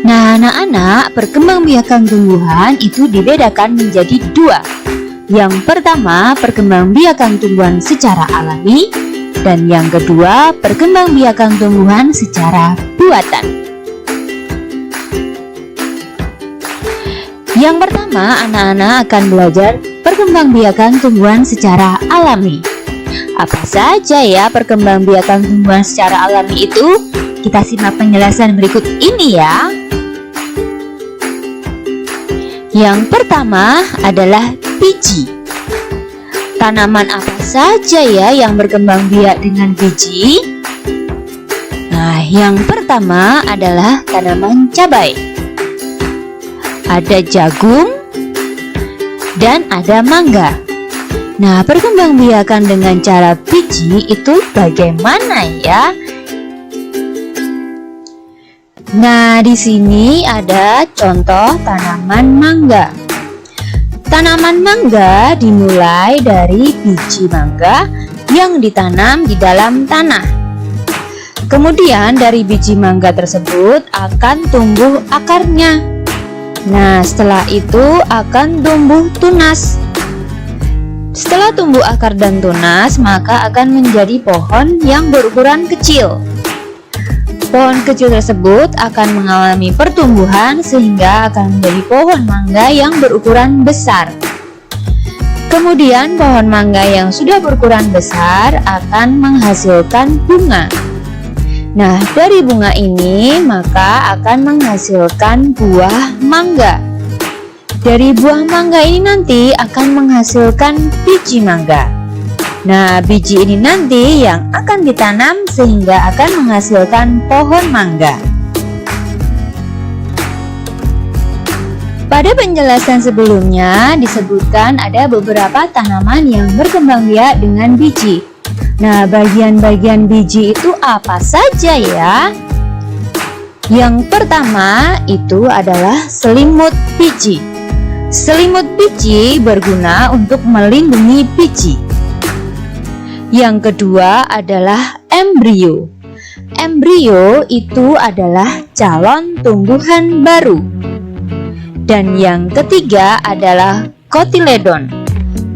Nah, anak-anak, perkembangbiakan tumbuhan itu dibedakan menjadi dua. Yang pertama, perkembangbiakan tumbuhan secara alami, dan yang kedua, perkembangbiakan tumbuhan secara buatan. Yang pertama, anak-anak akan belajar perkembangbiakan tumbuhan secara alami. Apa saja ya perkembangbiakan tumbuhan secara alami itu? Kita simak penjelasan berikut ini ya. Yang pertama adalah biji. Tanaman apa saja ya yang berkembang biak dengan biji? Nah, yang pertama adalah tanaman cabai. Ada jagung dan ada mangga. Nah, perkembangbiakan dengan cara biji itu bagaimana ya? Nah, di sini ada contoh tanaman mangga. Tanaman mangga dimulai dari biji mangga yang ditanam di dalam tanah. Kemudian dari biji mangga tersebut akan tumbuh akarnya. Nah, setelah itu akan tumbuh tunas. Setelah tumbuh akar dan tunas, maka akan menjadi pohon yang berukuran kecil. Pohon kecil tersebut akan mengalami pertumbuhan sehingga akan menjadi pohon mangga yang berukuran besar. Kemudian pohon mangga yang sudah berukuran besar akan menghasilkan bunga. Nah, dari bunga ini maka akan menghasilkan buah mangga. Dari buah mangga ini nanti akan menghasilkan biji mangga. Nah, biji ini nanti yang akan ditanam sehingga akan menghasilkan pohon mangga. Pada penjelasan sebelumnya disebutkan ada beberapa tanaman yang berkembang biak dengan biji. Nah, bagian-bagian biji itu apa saja ya? Yang pertama itu adalah selimut biji. Selimut biji berguna untuk melindungi biji. Yang kedua adalah embrio. Embrio itu adalah calon tumbuhan baru. Dan yang ketiga adalah kotiledon.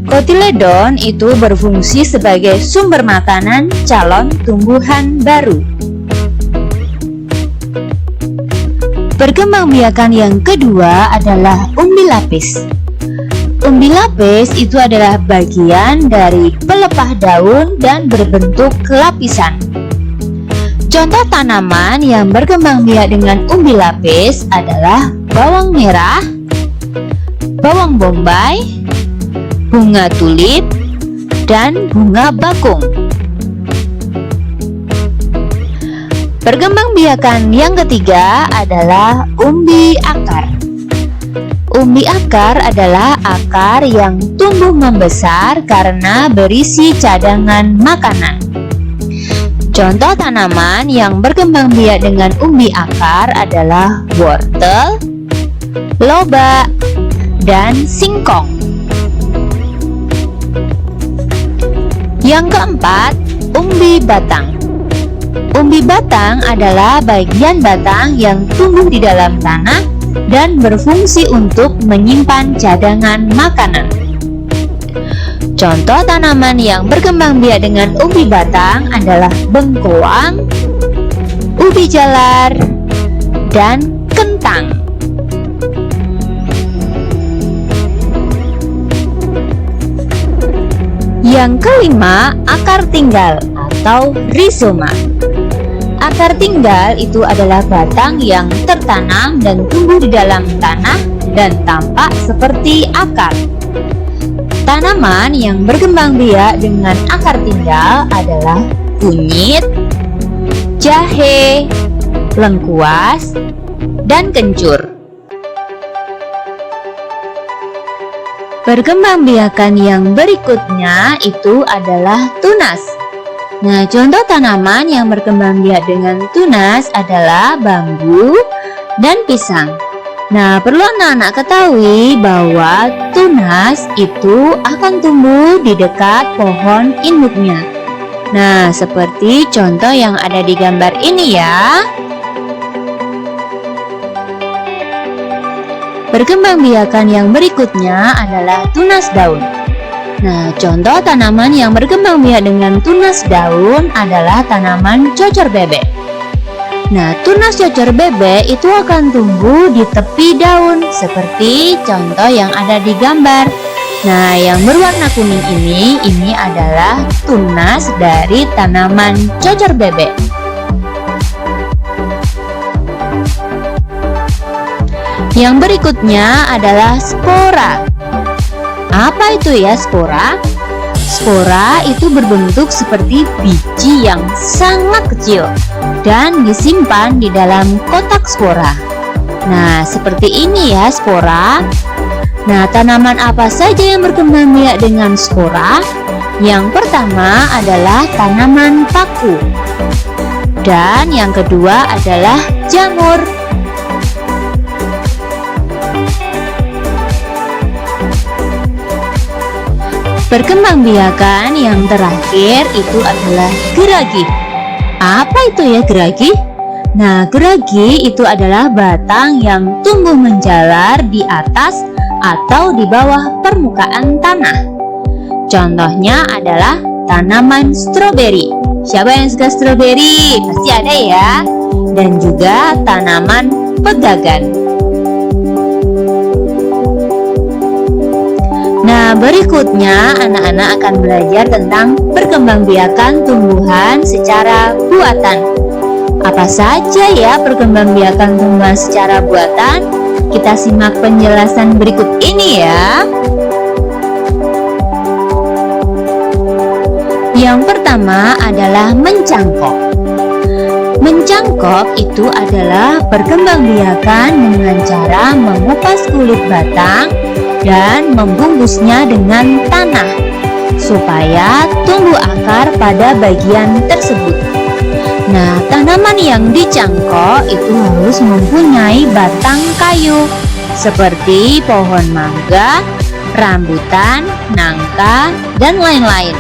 Kotiledon itu berfungsi sebagai sumber makanan calon tumbuhan baru. Perkembangbiakan yang kedua adalah umbi lapis. Umbi lapis itu adalah bagian dari pelepah daun dan berbentuk lapisan. Contoh tanaman yang berkembang biak dengan umbi lapis adalah bawang merah, bawang bombay, bunga tulip, dan bunga bakung. Perkembangbiakan yang ketiga adalah umbi akar. Umbi akar adalah akar yang tumbuh membesar karena berisi cadangan makanan. Contoh tanaman yang berkembang biak dengan umbi akar adalah wortel, lobak, dan singkong. Yang keempat, umbi batang. Umbi batang adalah bagian batang yang tumbuh di dalam tanah dan berfungsi untuk menyimpan cadangan makanan. Contoh tanaman yang berkembang biak dengan umbi batang adalah bengkoang, ubi jalar, dan kentang. Yang kelima, akar tinggal atau rizoma. Akar tinggal itu adalah batang yang tertanam dan tumbuh di dalam tanah dan tampak seperti akar. Tanaman yang berkembang biak dengan akar tinggal adalah kunyit, jahe, lengkuas, dan kencur. Perkembangbiakan yang berikutnya itu adalah tunas. Nah, contoh tanaman yang berkembang biak dengan tunas adalah bambu dan pisang. Nah, perlu anak-anak ketahui bahwa tunas itu akan tumbuh di dekat pohon induknya. Nah, seperti contoh yang ada di gambar ini ya. Perkembangbiakan yang berikutnya adalah tunas daun. Nah, contoh tanaman yang berkembang biak dengan tunas daun adalah tanaman cocor bebek. Nah, tunas cocor bebek itu akan tumbuh di tepi daun seperti contoh yang ada di gambar. Nah, yang berwarna kuning ini adalah tunas dari tanaman cocor bebek. Yang berikutnya adalah spora. Apa itu ya spora? Spora itu berbentuk seperti biji yang sangat kecil dan disimpan di dalam kotak spora. Nah, seperti ini ya spora. Nah, tanaman apa saja yang berkembang biak dengan spora? Yang pertama adalah tanaman paku. Dan yang kedua adalah jamur. Perkembangbiakan yang terakhir itu adalah geragi. Apa itu ya geragi? Nah, geragi itu adalah batang yang tumbuh menjalar di atas atau di bawah permukaan tanah. Contohnya adalah tanaman stroberi. Siapa yang suka stroberi? Pasti ada ya. Dan juga tanaman pegagan. Nah, berikutnya anak-anak akan belajar tentang perkembangbiakan tumbuhan secara buatan. Apa saja ya perkembangbiakan tumbuhan secara buatan? Kita simak penjelasan berikut ini ya. Yang pertama adalah mencangkok. Mencangkok itu adalah perkembangbiakan dengan cara mengupas kulit batang dan membungkusnya dengan tanah supaya tumbuh akar pada bagian tersebut. Nah, tanaman yang dicangkok itu harus mempunyai batang kayu seperti pohon mangga, rambutan, nangka, dan lain-lain.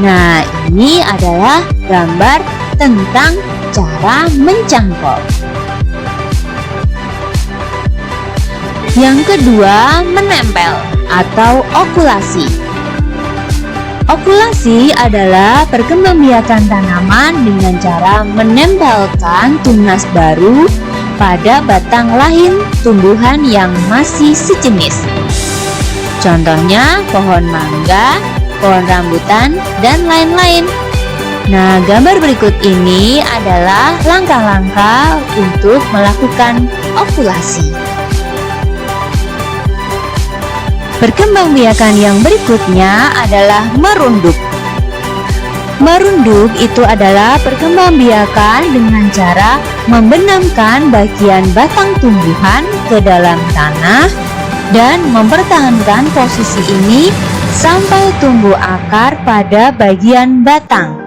Nah, ini adalah gambar tentang cara mencangkok. Yang kedua, menempel atau okulasi. Okulasi adalah perkembangbiakan tanaman dengan cara menempelkan tunas baru pada batang lain tumbuhan yang masih sejenis. Contohnya pohon mangga, pohon rambutan, dan lain-lain. Nah, gambar berikut ini adalah langkah-langkah untuk melakukan okulasi. Perkembangbiakan yang berikutnya adalah merunduk. Merunduk itu adalah perkembangbiakan dengan cara membenamkan bagian batang tumbuhan ke dalam tanah dan mempertahankan posisi ini sampai tumbuh akar pada bagian batang.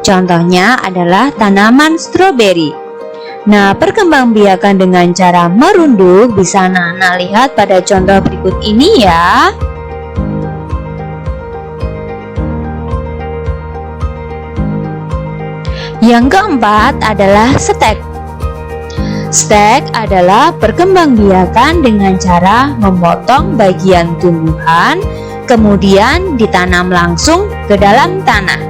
Contohnya adalah tanaman stroberi. Nah, perkembangbiakan dengan cara merunduk bisa anak-anak lihat pada contoh berikut ini ya. Yang keempat adalah stek. Stek adalah perkembangbiakan dengan cara memotong bagian tumbuhan, kemudian ditanam langsung ke dalam tanah.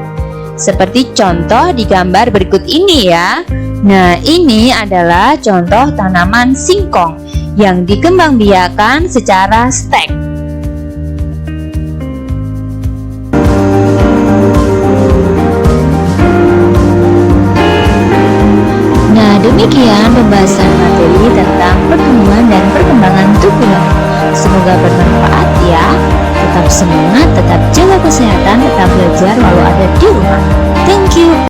Seperti contoh di gambar berikut ini ya. Nah, ini adalah contoh tanaman singkong yang dikembangbiakan secara stek. Nah, demikian pembahasan materi tentang pertumbuhan dan perkembangan tumbuhan. Semoga bermanfaat ya. Tetap semangat, tetap jaga kesehatan, tetap belajar walau ada di rumah. Thank you.